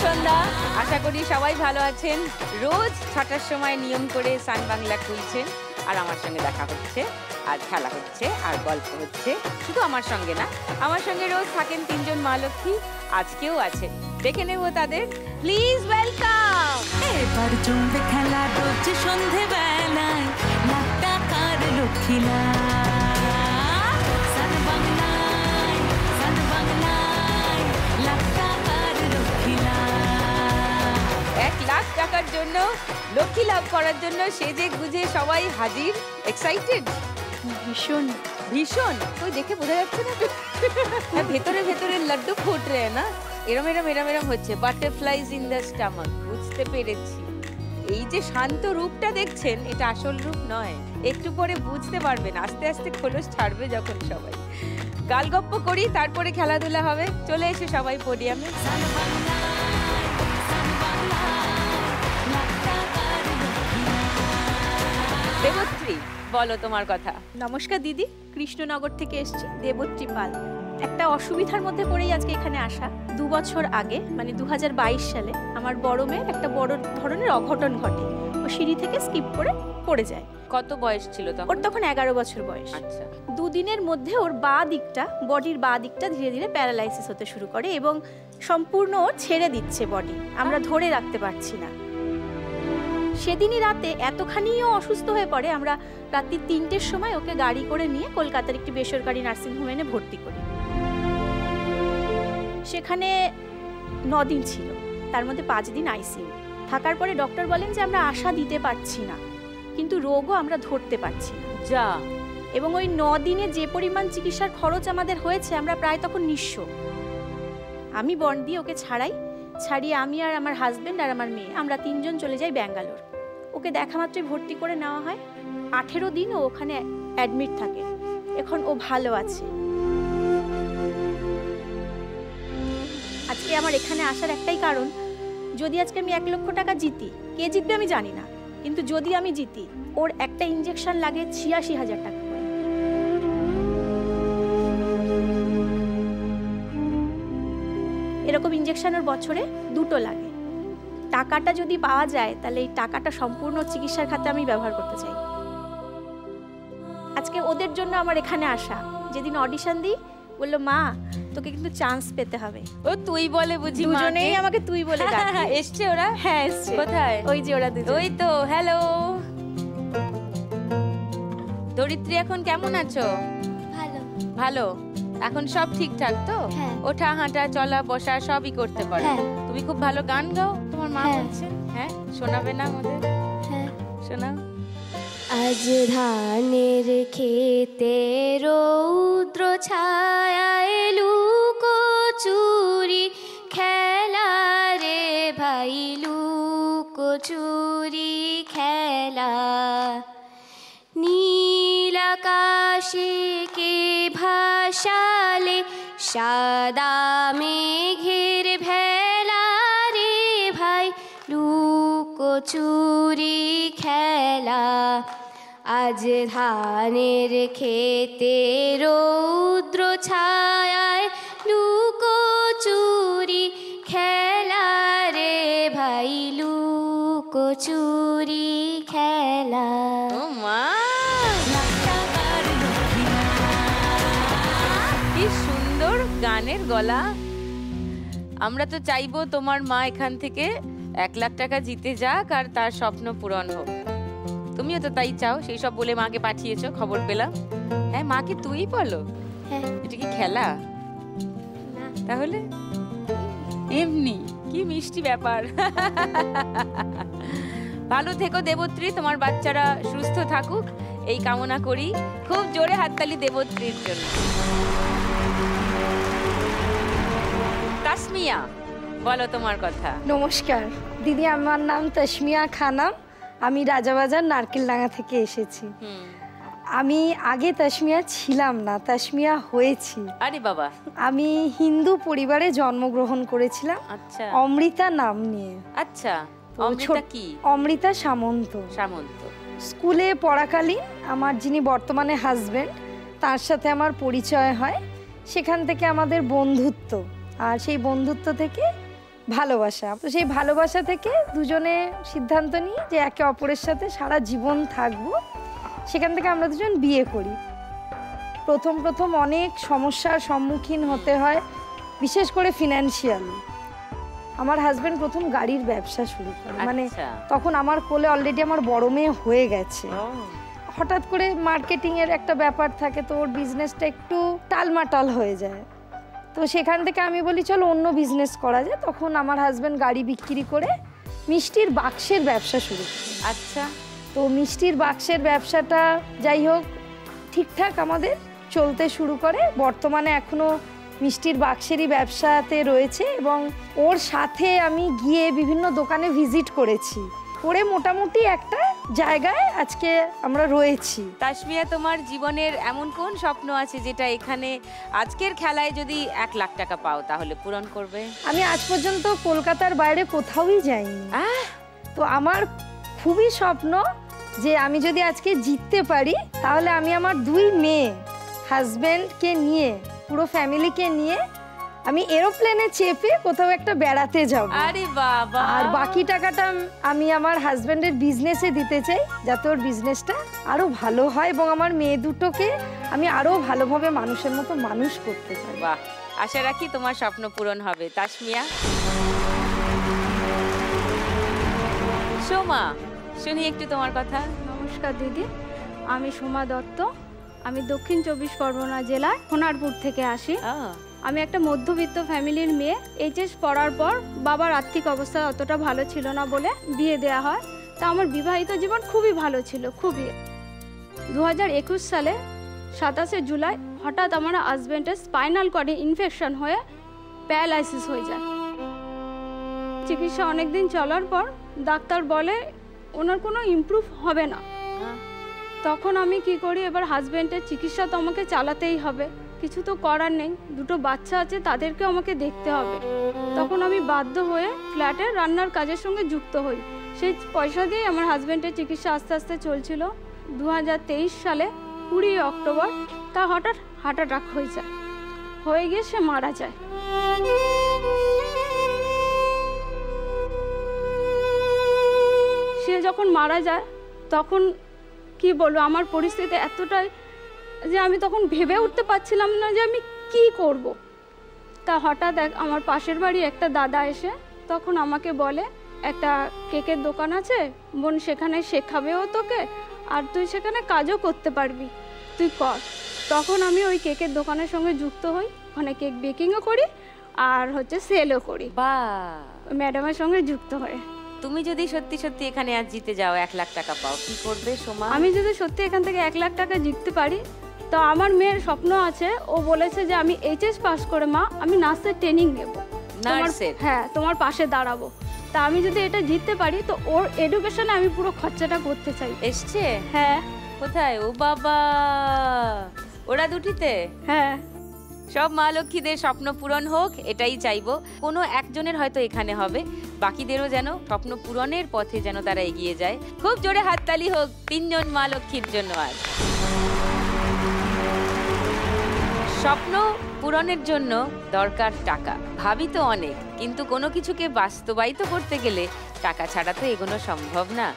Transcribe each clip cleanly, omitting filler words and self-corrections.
সন্ধ্যা, আশা করি সবাই ভালো আছেন। রোজ 6টার সময় নিয়ম করে সান বাংলা খুলছেন আর আমার সঙ্গে দেখা হচ্ছে আর খেলা হচ্ছে আর গল্প হচ্ছে। শুধু আমার সঙ্গে না, আমার সঙ্গে রোজ থাকেন 3 জন মা লক্ষ্মী, আজকেও আছেন। দেখে নেব তাদের। Please welcome. এবার জমবে খেলা রোজ সন্ধে বেলায়, লাখ টাকার লক্ষ্মীলা। সান বাংলায়, সান বাংলায়, লাখ টাকার লক্ষ্মীলা। 1 লাখ টাকার জন্য, লক্ষ্মী লাভ করার জন্য সেজে গুজে সবাই হাজির। এক্সাইটেড? ভীষণ ভীষণ। ওই দেখে বোঝা যাচ্ছে না? ভেতরে ভেতরে লাড্ডু ফুট রে না, এরম এরম এরম এরম হচ্ছে। Butterflies in the stomach. বুঝতে পেরেছি। এই যে শান্ত রূপটা দেখছেন, এটা আসল রূপ নয়। একটু পরে বুঝতে পারবেন, আস্তে আস্তে খোলস ছাড়বে যখন সবাই। গালগপ্প করি, তারপরে খেলাধুলা হবে। চলে এসে সবাই পোডিয়ামে। সান বাংলায়, সান বাংলায়, লাখ টাকার লক্ষ্মীলা। দেবত্রী, বলো তোমার কথা। নমস্কার দিদি, কৃষ্ণনগর থেকে এসেছি, দেবত্রী পাল। একটা অসুবিধার মধ্যে পড়েই আজকে এখানে আসা। 2 বছর আগে মানে 2022 সালে আমার বড় মেয়ের একটা বড় ধরনের অঘটন ঘটে। ও সিঁড়ি থেকে স্কিপ করে পড়ে যায়। কত বয়স ছিল তখন? ওর তখন 11 বছর বয়স। আচ্ছা। 2 দিনের মধ্যে ওর বাঁ দিকটা, বডির বাঁ দিকটা ধীরে ধীরে প্যারালাইসিস হতে শুরু করে এবং সম্পূর্ণ ছেড়ে দিচ্ছে বডি। আমরা ধরে রাখতে পারছি না। সেদিনই রাতে এতখানিও অসুস্থ হয়ে পড়ে, আমরা রাত্রি 3টের সময় ওকে গাড়ি করে নিয়ে কলকাতার একটি বেসরকারি নার্সিংহোমে এনে ভর্তি করি। সেখানে 9 দিন ছিল, তার মধ্যে 5 দিন আইসিইউ থাকার পরে ডক্টর বলেন যে আমরা আশা দিতে পারছি না, কিন্তু রোগও আমরা ধরতে পারছি না। যা। এবং ওই 9 দিনে যে পরিমাণ চিকিৎসার খরচ আমাদের হয়েছে, আমরা প্রায় তখন নিঃস্ব। আমি বন্ড দিয়ে ওকে ছাড়িয়ে আমি আর আমার হাজবেন্ড আর আমার মেয়ে, আমরা 3 জন চলে যাই ব্যাঙ্গালোর। ওকে দেখা মাত্রই ভর্তি করে নেওয়া হয়। 18 দিন ও ওখানে অ্যাডমিট থাকে। এখন ও ভালো আছে। আজকে আমার এখানে আসার একটাই কারণ, যদি আজকে আমি 1 লক্ষ টাকা জিতি, কে জিতবে আমি জানি না, কিন্তু যদি আমি জিতি, ওর একটা ইঞ্জেকশন লাগে 86,000 টাকা করে। এরকম ইঞ্জেকশন ওর বছরে 2টো লাগে। টাকাটা যদি পাওয়া যায়, তাহলে এই টাকাটা সম্পূর্ণ চিকিৎসার খাতে আমি ব্যবহার করতে চাই। আজকে ওদের জন্য আমার এখানে আসা। যেদিন অডিশন দিই, বললো মা তোকে কিন্তু চান্স পেতে হবে। ও তুই বলে বুঝি? দুজনেই আমাকে তুই বলে ডাকে। এসছে ওরা? হ্যাঁ এসছে। কোথায়? ওই যে ওরা দুজন। ওই তো। হ্যালো ধরিত্রী, এখন কেমন আছো? ভালো। ভালো। এখন সব ঠিকঠাক তো? হ্যাঁ। ওঠা হাঁটা চলা বসা সবই করতে পারো? হ্যাঁ। তুমি খুব ভালো গান গাও, তোমার মা হ্যাঁ। বলছে। হ্যাঁ, শোনাবে না আমাদের? হ্যাঁ। শোনাও। আজ ধানের খেতে রৌদ্র ছায়ায় লুকোচুরি খেলা রে ভাই, লুকোচুরি খেলা। নীল আকাশে কে ভাসালে সাদা মেঘের ভেলা রে ভাই, লুকোচুরি খেলা। আজ ধানের খেতে রৌদ্র ছায়ায় লুকোচুরি খেলা রে ভাই, লুকোচুরি খেলা। ও মা, লাখ টাকার লক্ষ্মীলা। কি সুন্দর গানের গলা। আমরা তো চাইবো তোমার মা এখান থেকে 1 লাখ টাকা জিতে যাক আর তার স্বপ্ন পূরণ হোক। তুমিও তো তাই চাও, সেই সব বলে মাকে পাঠিয়েছো, খবর পেলাম। হ্যাঁ, মাকে তুই বলো? হ্যাঁ। এটা কি খেলা? না। তাহলে এমনি? কি মিষ্টি ব্যাপার। ভালো থেকো দেবত্রী, তোমার বাচ্চারা সুস্থ থাকুক এই কামনা করি। খুব জোরে হাততালি দেবত্রীর জন্য। তাসমিয়া, বলো তোমার কথা। নমস্কার দিদি, আমার নাম তসমিয়া খানম। আমি রাজাবাজার নারকেলডাঙ্গা থেকে এসেছি। আমি আগে তসমিয়া ছিলাম না, তসমিয়া হয়েছি। আরে বাবা। আমি হিন্দু পরিবারে জন্মগ্রহণ করেছিলাম। আচ্ছা। অমৃতা নাম নিয়ে। আচ্ছা, তো অমৃতা কি? অমৃতা সামন্ত। সামন্ত। স্কুলে পড়াকালীন আমার যিনি বর্তমানে হাজবেন্ড, তার সাথে আমার পরিচয় হয়। সেখান থেকে আমাদের বন্ধুত্ব, আর সেই বন্ধুত্ব থেকে ভালোবাসা। তো সেই ভালোবাসা থেকে দুজনে সিদ্ধান্ত নিই যে একে অপরের সাথে সারা জীবন থাকবো। সেখান থেকে আমরা দুজন বিয়ে করি। প্রথম অনেক সমস্যার সম্মুখীন হতে হয়, বিশেষ করে ফিনান্সিয়াল। আমার হাজবেন্ড প্রথম গাড়ির ব্যবসা শুরু করে, মানে তখন আমার কোলে অলরেডি আমার বড় মেয়ে হয়ে গেছে। হঠাৎ করে মার্কেটিং এর একটা ব্যাপার থাকে, তো ওর বিজনেসটা একটু টালমাটাল হয়ে যায়। তো সেখান থেকে আমি বলি চলো অন্য বিজনেস করা যায়। তখন আমার হাজবেন্ড গাড়ি বিক্রি করে মিষ্টির বাক্সের ব্যবসা শুরু করে। আচ্ছা। তো মিষ্টির বাক্সের ব্যবসাটা যাই হোক ঠিকঠাক আমাদের চলতে শুরু করে। বর্তমানে এখনো মিষ্টির বাক্সেরই ব্যবসাতে রয়েছে এবং ওর সাথে আমি গিয়ে বিভিন্ন দোকানে ভিজিট করেছি, করে মোটামুটি একটা জায়গায় আজকে আমরা রয়েছি। তাসমিয়া, তোমার জীবনের এমন কোন স্বপ্ন আছে যেটা এখানে আজকের খেলায় যদি 1 লাখ টাকা পাও তাহলে পূরণ করবে? আমি আজ পর্যন্ত কলকাতার বাইরে কোথাওই যাইনি। তো আমার খুবই স্বপ্ন যে আমি যদি আজকে জিততে পারি তাহলে আমি আমার 2 মেয়ে, হাজবেন্ডকে নিয়ে, পুরো ফ্যামিলিকে নিয়ে আমি এরোপ্লেনে চেপে কোথাও একটা বেড়াতে যাব। আরে বাবা! আর বাকি টাকাটা আমি আমার হাজবেন্ডের বিজনেসে দিতে চাই, যাতে ওর বিজনেসটা আরো ভালো হয় এবং আমার মেয়ে দুটোকে আমি আরো ভালোভাবে মানুষের মতো মানুষ করতে চাই। বাহ, আশা রাখি তোমার স্বপ্ন পূরণ হবে। তাসমিয়া, সোমা, শুনি একটু তোমার কথা। নমস্কার দিদি, আমি সোমা দত্ত। আমি দক্ষিণ 24 পরগনা জেলার সোনারপুর থেকে আসি। আমি একটা মধ্যবিত্ত ফ্যামিলির মেয়ে। এইচএস পড়ার পর বাবার আর্থিক অবস্থা অতটা ভালো ছিল না বলে বিয়ে দেওয়া হয়। তা আমার বিবাহিত জীবন খুবই ভালো ছিল, খুবই। 2021 সালে 27শে জুলাই হঠাৎ আমার হাজব্যান্ডের স্পাইনাল কর্ডে ইনফেকশন হয়ে প্যারালাইসিস হয়ে যায়। চিকিৎসা অনেকদিন চলার পর ডাক্তার বলে ওনার কোনো ইমপ্রুভ হবে না। তখন আমি কি করি, এবার হাজব্যান্ডের চিকিৎসা তো আমাকে চালাতেই হবে, কিছু তো করার নেই। 2টো বাচ্চা আছে, তাদেরকে আমাকে দেখতে হবে। তখন আমি বাধ্য হয়ে ফ্ল্যাটে রান্নার কাজের সঙ্গে যুক্ত হই। সেই পয়সা দিয়ে আমার হাজব্যান্ডের চিকিৎসা আস্তে আস্তে চলছিল। 2023 সালে 20 অক্টোবর তার হঠাৎ হার্ট অ্যাটাক হয়ে গিয়ে সে মারা যায়। সে যখন মারা যায় তখন কি বলবো, আমার পরিস্থিতি এতটাই যে আমি তখন ভেবে উঠতে পারছিলাম না যে আমি কি করব। তা হঠাৎ আমার পাশের বাড়ি একটা দাদা এসে তখন আমাকে বলে একটা কেকের দোকান আছে বোন, সেখানে শেখাবেও তোকে আর তুই সেখানে কাজও করতে পারবি, তুই কর। তখন আমি ওই কেকের দোকানের সঙ্গে যুক্ত হই, ওখানে কেক বেকিংও করি আর সেলও করি। বাহ! ম্যাডামের সঙ্গে যুক্ত হয়ে। তুমি যদি সত্যি সত্যি এখানে আজ জিতে যাও, 1 লাখ টাকা পাও, কি করবে সোমা? আমি যদি সত্যি এখান থেকে 1 লাখ টাকা জিততে পারি তো আমার মেয়ের স্বপ্ন আছে, ও বলেছে যে আমি এইচএস পাস করে মা আমি নার্সের ট্রেনিং নেব, হ্যাঁ তোমার পাশে দাঁড়াবো। তা আমি যদি এটা জিততে পারি তো ওর এডুকেশনে আমি পুরো খরচাটা করতে চাই। এসছে? হ্যাঁ। কোথায়? ও বাবা, ওরা দুটিতে? হ্যাঁ। সব মা লক্ষ্মীদের স্বপ্ন পূরণ হোক, এটাই চাইবো। কোনো একজনের হয়তো এখানে হবে, বাকিদেরও যেন স্বপ্ন পূরণের পথে যেন তারা এগিয়ে যায়। খুব জোরে হাততালি হোক 3 জন মা লক্ষ্মীর জন্য। আজ স্বপ্ন পূরণের জন্য দরকার টাকা। ভাবি তো অনেক, কিন্তু কোনো কিছুকে বাস্তবায়িত করতে গেলে টাকা ছাড়া তো এগোনো সম্ভব না।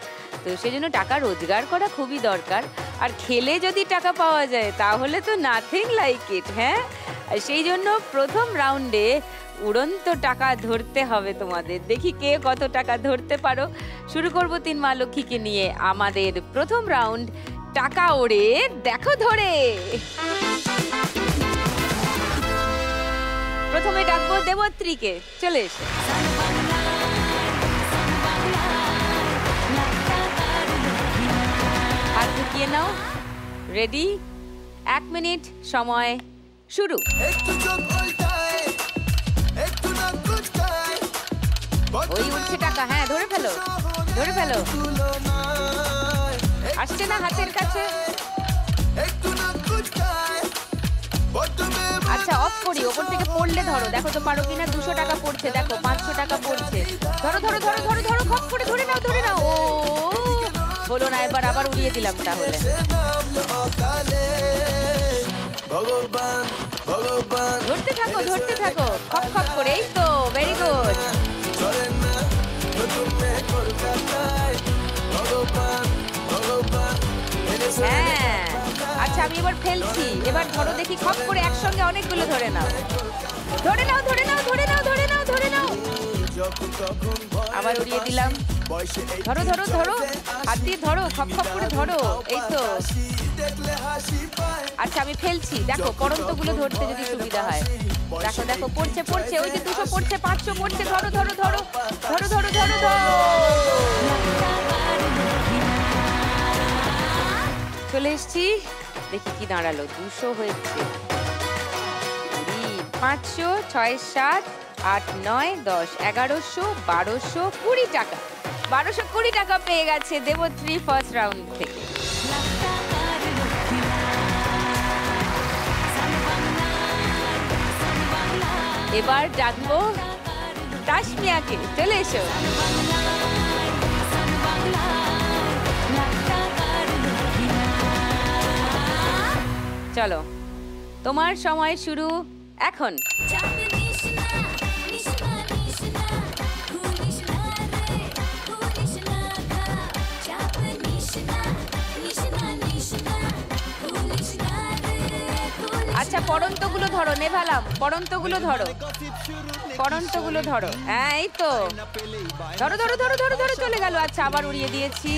তো সেজন্য টাকা রোজগার করা খুবই দরকার। আর খেলে যদি টাকা পাওয়া যায় তাহলে তো নাথিং লাইক ইট। হ্যাঁ, সেই জন্য প্রথম রাউন্ডে উড়ন্ত টাকা ধরতে হবে তোমাদের। দেখি কে কত টাকা ধরতে পারো। শুরু করব 3 মা লক্ষ্মীকে নিয়ে আমাদের প্রথম রাউন্ড, টাকা ওড়ে দেখো ধরে। প্রথমে ডাকবো দেবত্রীকে, চলে এসে। হাত ঢুকিয়ে নাও, রেডি? 1 মিনিট সময় শুরু। ওই উঠছে টাকা, হ্যাঁ ধরে ফেলো, ধরে ফেলো। আসছে না হাতের কাছে? আচ্ছা অফ করি, ওপর থেকে পড়লে ধরো, দেখো তো পারো কিনা। 200 টাকা পড়ছে, দেখো 500 টাকা পড়ছে। ধরো ধরো ধরো ধরো ধরো, খপ করে ধরে নাও, ধরে নাও। ও হলো না, এবার আবার উড়িয়ে দিলাম তাহলে। ধরতে থাকো, ধরতে থাকো, খপ খপ করে। এই তো, ভেরি গুড। আমি এবার ফেলছি, এবার ধরো দেখি খপ করে একসঙ্গে অনেকগুলো ধরে নাও, ধরে নাও, ধরে নাও, ধরে নাও, ধরে নাও, ধরে নাও, আবার উড়িয়ে দিলাম, ধরো ধরো ধরো, হাত দিয়ে ধরো, খপ খপ করে ধরো, এই তো। আচ্ছা আমি ফেলছি, দেখো পড়ন্তগুলো ধরতে যদি সুবিধা হয়, দেখো দেখো পড়ছে পড়ছে, ওই যে 200 পড়ছে, 500 পড়ছে, ধরো ধরো ধরো ধরো ধরো ধরো ধরো, চলে এসছি, দেখি কি দাঁড়ালো, 200 হয়েছে, 500, 6, 7, 8, 9, 10, 1100, 1200, 20 টাকা, 1220 টাকা পেয়ে গেছে দেবত্রী ফার্স্ট রাউন্ড থেকে। এবার ডাকবো তাসমিয়াকে, চলে এসো। চলো তোমার সময় শুরু এখন। আচ্ছা পড়ন্তগুলো ধরো, নেভালাম, পড়ন্তগুলো ধরো, পড়ন্তগুলো ধরো, হ্যাঁ এই তো, ধরো ধরো ধরো ধরো ধরো, চলে গেল। আচ্ছা আবার উড়িয়ে দিয়েছি,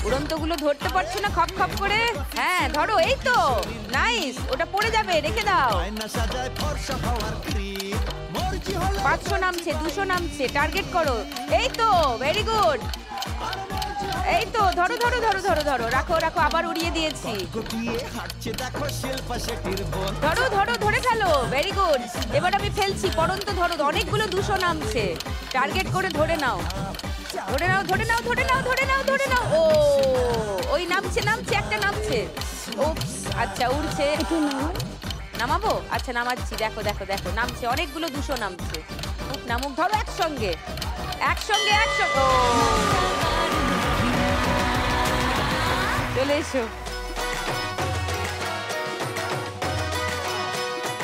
উড়ন্তগুলো ধরতে পারছো না খপ খপ করে, হ্যাঁ ধরো, এই তো, নাইস, ওটা পড়ে যাবে, রেখে দাও। 500 নামছে, 200 নামছে, টার্গেট করো, এই তো, ভেরি গুড, এই তো, ধরো ধরো ধরো ধরো ধরো, রাখো রাখো, আবার উড়িয়ে দিয়েছি, ধরো ধরো, ধরে ফেলো, ভেরি গুড। এবার আমি ফেলছি, পড়ন্ত ধরো, অনেকগুলো 200 নামছে, টার্গেট করে ধরে নাও, ধরে নাও, ধরে নাও, ধরে নাও, ধরে নাও, ধরে নাও, ও ওই নামছে নামছে, একটা নামছে, ও আচ্ছা উড়ছে, নামাবো, আচ্ছা নামাচ্ছি, দেখো দেখো দেখো, নামছে, অনেকগুলো 200 নামছে, নামুক, ধরো একসঙ্গে একসঙ্গে একসঙ্গে, চলে এসো।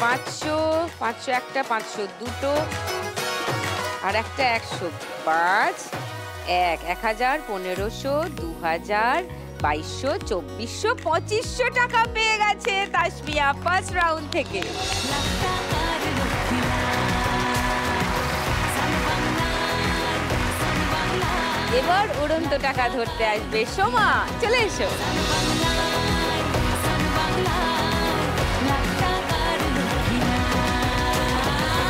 500, 500 একটা, 500 দুটো, আর একটা 100, 5, 1, 1000, 1500, 2000, 2200, 2400, 2500 টাকা পেয়ে গেছে তাসমিয়া ফার্স্ট রাউন্ড থেকে। এবার উড়ন্ত টাকা ধরতে আসবে সোমা, চলে এসো।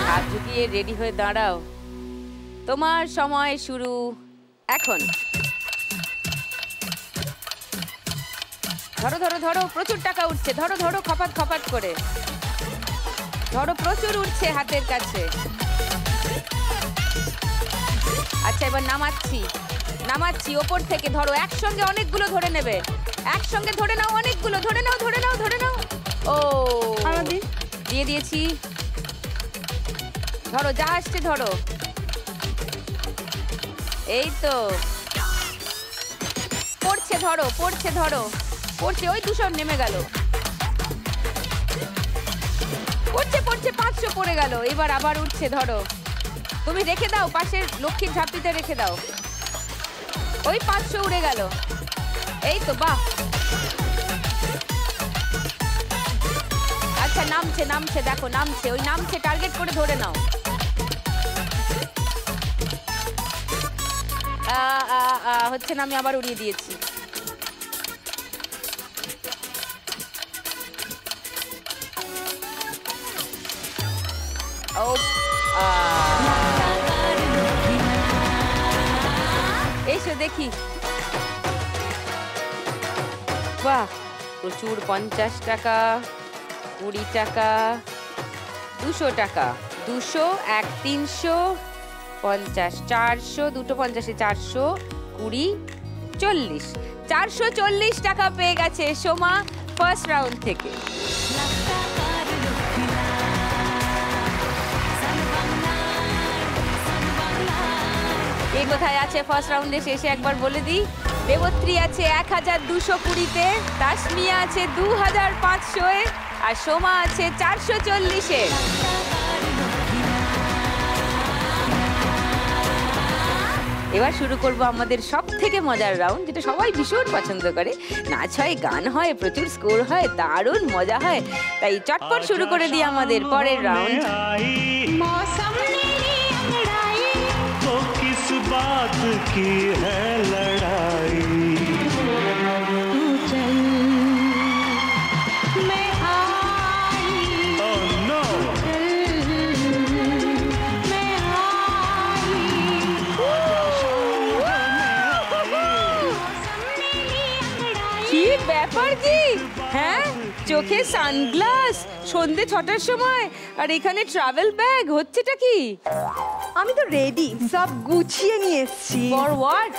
হাত ঝুঁকিয়ে রেডি হয়ে দাঁড়াও, তোমার সময় শুরু এখন। ধরো ধরো ধরো, প্রচুর টাকা উঠছে, ধরো ধরো, খপাত খপাত করে ধরো, প্রচুর উঠছে হাতের কাছে। আচ্ছা এবার নামাচ্ছি, নামাচ্ছি ওপর থেকে, ধরো একসঙ্গে অনেকগুলো ধরে নেবে, একসঙ্গে ধরে নাও, অনেকগুলো ধরে নাও, ধরে নাও, ধরে নাও, ও দিয়ে দিয়েছি, ধরো যা আসছে ধরো, এই তো পড়ছে, ধরো পড়ছে, ধরো পড়ছে, ওই 200 নেমে গেল, পড়ছে পড়ছে, 500 পড়ে গেল, এবার আবার উঠছে, ধরো তুমি রেখে দাও, পাশের লক্ষ্মীর ঝাঁপিতে রেখে দাও, ওই 500 উড়ে গেল, এই তো, বাহ। আচ্ছা নামছে নামছে, দেখো নামছে, ওই নামছে, টার্গেট করে ধরে নাও, হচ্ছে না, আমি আবার উড়িয়ে দিয়েছি, ও এসো দেখি, বাহ প্রচুর, 50 টাকা, 20 টাকা, 200 টাকা, 200, 1, 300, 50, 400, দুটো 50, 400, 20, 40, 440 টাকা পেয়ে গেছে সোমা ফার্স্ট রাউন্ড থেকে। কে কোথায় আছে ফার্স্ট রাউন্ডে শেষে একবার বলে দিই। দেবত্রী আছে 1220-তে, তাসমিয়া আছে 2500-এ, আর সোমা আছে 440-এ। এবার শুরু করব আমাদের সব থেকে মজার রাউন্ড, যেটা সবাই ভীষণ পছন্দ করে। নাচ হয়, গান হয়, প্রচুর স্কোর হয়, দারুণ মজা হয়। তাই চটপট শুরু করে দিই আমাদের পরের রাউন্ড। मौसम ने अंगड़ाई तो किस बात की है लड़ाई? तू चल मैं आई Oh no! मैं आई কি ব্যাপার কি? হ্যাঁ, চোখে সানগ্লাস, সন্ধে 6টার সময়, আর এখানে ট্রাভেল ব্যাগ, হচ্ছেটা কি? আমি তো রেডি, সব গুছিয়ে নিয়ে এসেছি। For what?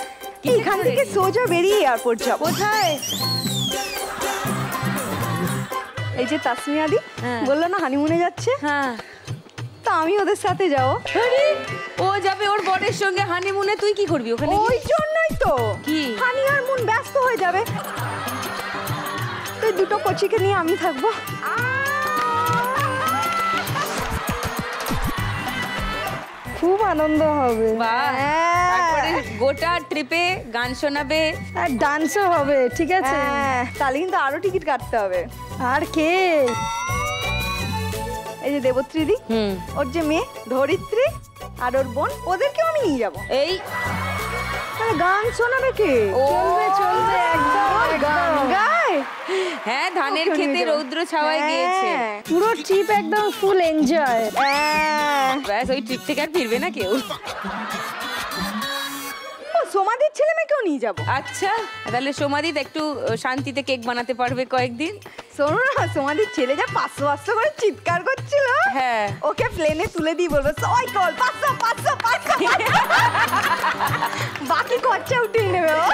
এখান থেকে সোজা বেরিয়ে এয়ারপোর্ট যাব। কোথায়? এই যে তাসমিয়া দি হ্যাঁ। বললো না হানিমুনে যাচ্ছে, হ্যাঁ। তা আমি ওদের সাথে যাব। আরে, ও যাবে ওর বরের সঙ্গে হানিমুনে, তুই কি করবি ওখানে গিয়ে? ওই জন্যই তো কি? হানি আর মুন ব্যস্ত হয়ে যাবে, তো দুটো কচিকে নিয়ে আমি থাকবো। খুব আনন্দ হবে। বাহ, হ্যাঁ। তারপরে গোটা ট্রিপে গান শোনাবে। আর ডান্সও হবে, ঠিক আছে? হ্যাঁ, তাহলে কিন্তু আরো টিকিট কাটতে হবে। আর কে? এই যে দেবত্রী দি, ওর যে মেয়ে ধরিত্রী আর ওর বোন, ওদেরকেও আমি নিয়ে যাবো। এই তাহলে গান শোনাবে কে? চলবে চলবে, একদম গান একদম। গায়। হ্যাঁ, ধানের ওকে নিয়ে খেতে যাবো। রৌদ্র ছাওয়ায় হ্যাঁ। গিয়েছে। পুরো ট্রিপ একদম ফুল এনজয়। হ্যাঁ। ব্যাস, ওই ট্রিপ থেকে আর ফিরবে না কেউ। ও সোমাদির ছেলে মেয়েকেও নিয়ে যাবো। আচ্ছা, তাহলে সোমাদিত একটু শান্তিতে কেক বানাতে পারবে কয়েকদিন। শোনো না, সোমাদির ছেলে যা 500 করে চিৎকার করছিল, হ্যাঁ। ওকে প্লেনে তুলে দিয়ে বলবো সবাই কল 500 500 500 বাকি খরচা উঠিয়ে নেবে ও।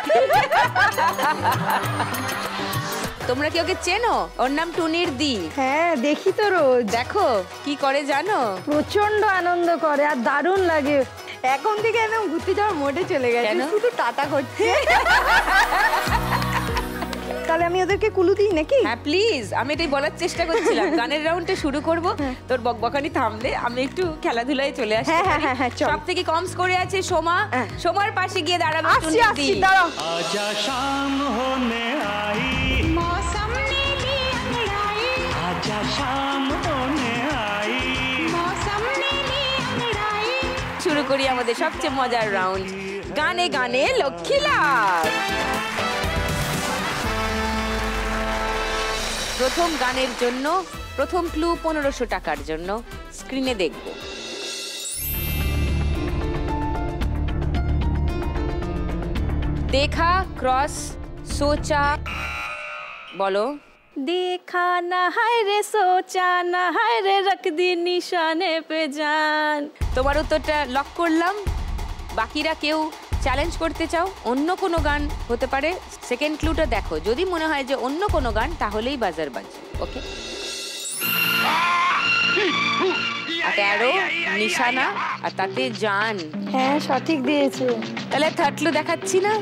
তোমরা কি ওকে চেনো? ওর নাম টুনির দি। হ্যাঁ, দেখি তো রোজ। দেখো কি করে জানো? প্রচন্ড আনন্দ করে আর দারুণ লাগে। এখন থেকে একদম ঘুরতে যাওয়ার মোডে চলে গেছে, কেন? শুধু টাটা করছে। তাহলে আমি ওদেরকে কুলু দিই নাকি? হ্যাঁ প্লিজ, আমি এটাই বলার চেষ্টা করছিলাম। গানের রাউন্ডটা শুরু করব, তোর বকবকানি থামলে আমি একটু খেলাধুলায় চলে আসতে হ্যাঁ, পারি। হ্যাঁ, হ্যাঁ, চল। সব থেকে কম স্কোরে আছে সোমা। হ্যাঁ। সোমার পাশে গিয়ে দাঁড়াবে আসছি টুনির আসছি, দি। দাঁড়াও। आजा शाम होने आई, मौसम ने ली अंगड़ाई आजा शाम होने आई। मौसम ने ली अंगड़ाई শুরু করি আমাদের সবচেয়ে মজার রাউন্ড, গানে গানে লক্ষ্মী লাভ। প্রথম গানের জন্য প্রথম ক্লু 1500 টাকার জন্য স্ক্রিনে দেখব। দেখা ক্রস সোচা, বলো। देखा ना है रे सोचा ना है रे रख दी निशाने पे जान। তোমার উত্তরটা লক করলাম। বাকিরা কেউ চ্যালেঞ্জ করতে চাও? অন্য কোনো গান হতে পারে। সেকেন্ড ক্লুটা দেখো, যদি মনে হয় যে অন্য কোনো গান তাহলেই বাজার বাজে। ওকে, 13 নিশানা আর তাতে জান। হ্যাঁ, সঠিক দিয়েছে। তাহলে থার্ড ক্লু দেখাচ্ছি না?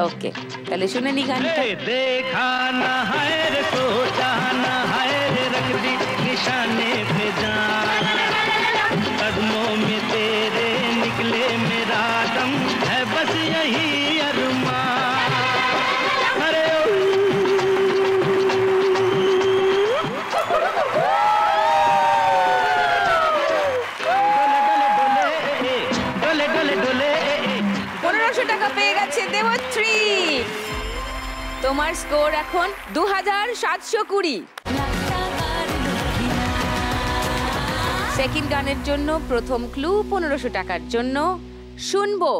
ওকে, তাহলে শুনে নি গানটা। ए, देखा ना है रे सोचा ना है रे रख दी निशाने पे जान, कदमों में तेरे निकले मेरा दम है बस यही अरमान। अरे डोले डोले डोले 1500 টাকা পেয়ে গেছে দেবশ্রী। তোমার স্কোর এখন 2720। সেকেন্ড গানের জন্য প্রথম ক্লু 1500 টাকার জন্য শুনবো।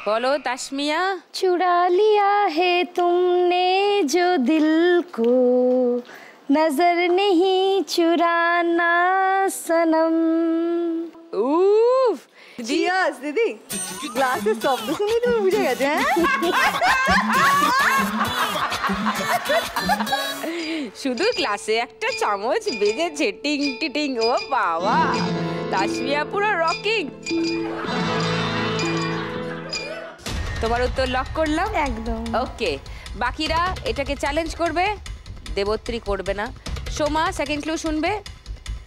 বলো তাসমিয়া। चुरा लिया है तुमने जो दिल को, नजर नहीं चुराना सनम। উফ, জিয়াস দিদি, গ্লাসের শব্দ শুনে তুমি বুঝে গেছে? শুধু ক্লাসে একটা চামচ বেজেছে টিং টিটিং। ও বাবা, তাসমিয়া পুরো রকিং। তোমার উত্তর লক করলাম একদম। ওকে, বাকিরা এটাকে চ্যালেঞ্জ করবে। দেবত্রী করবে না। সোমা সেকেন্ড ক্লু শুনবে।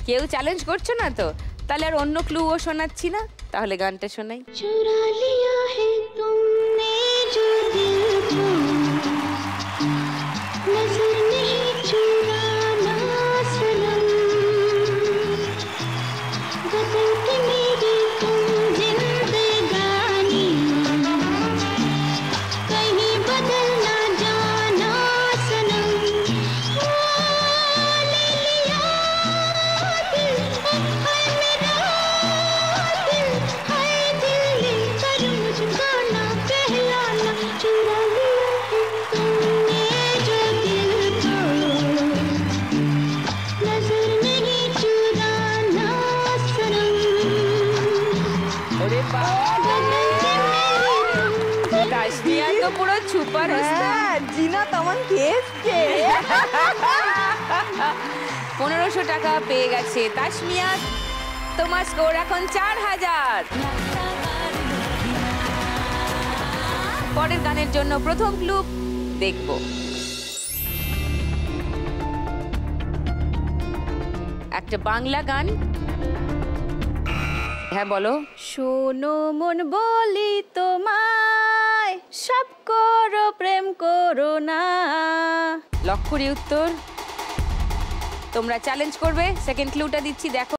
কেউ চ্যালেঞ্জ করছো না তো? তাহলে আর অন্য ক্লুও শোনাচ্ছি না। তাহলে গানটা শোনাই। चुरा लिया है तुमने जो दिल को, नजर नहीं चुराना सनम, बदल के मेरी तुम जिंदगानी, कहीं बदल ना जाना सनम। ओ ले लिया दिल, हाय मेरा दिल, हाय दिल लेकर मुझको ना कहलाना, चुरा लिया है तुमने जो दिल को, नजर नहीं चुराना सनम। ওরে বাবা, তাসনিয়া তো পুরো সুপার হ্যাঁ, জিনা তমন কে এসছে? 1500 টাকা পেয়ে গেছে তাসমিয়া। তোমার স্কোর এখন 4000। পরের গানের জন্য প্রথম ক্লু দেখব। একটা বাংলা গান। হ্যাঁ বলো। শোনো মন বলি তোমায়, সব করো প্রেম করো না। লক্ষ্যরী উত্তর। তোমরা চ্যালেঞ্জ করবে। সেকেন্ড ক্লুটা দিচ্ছি, দেখো।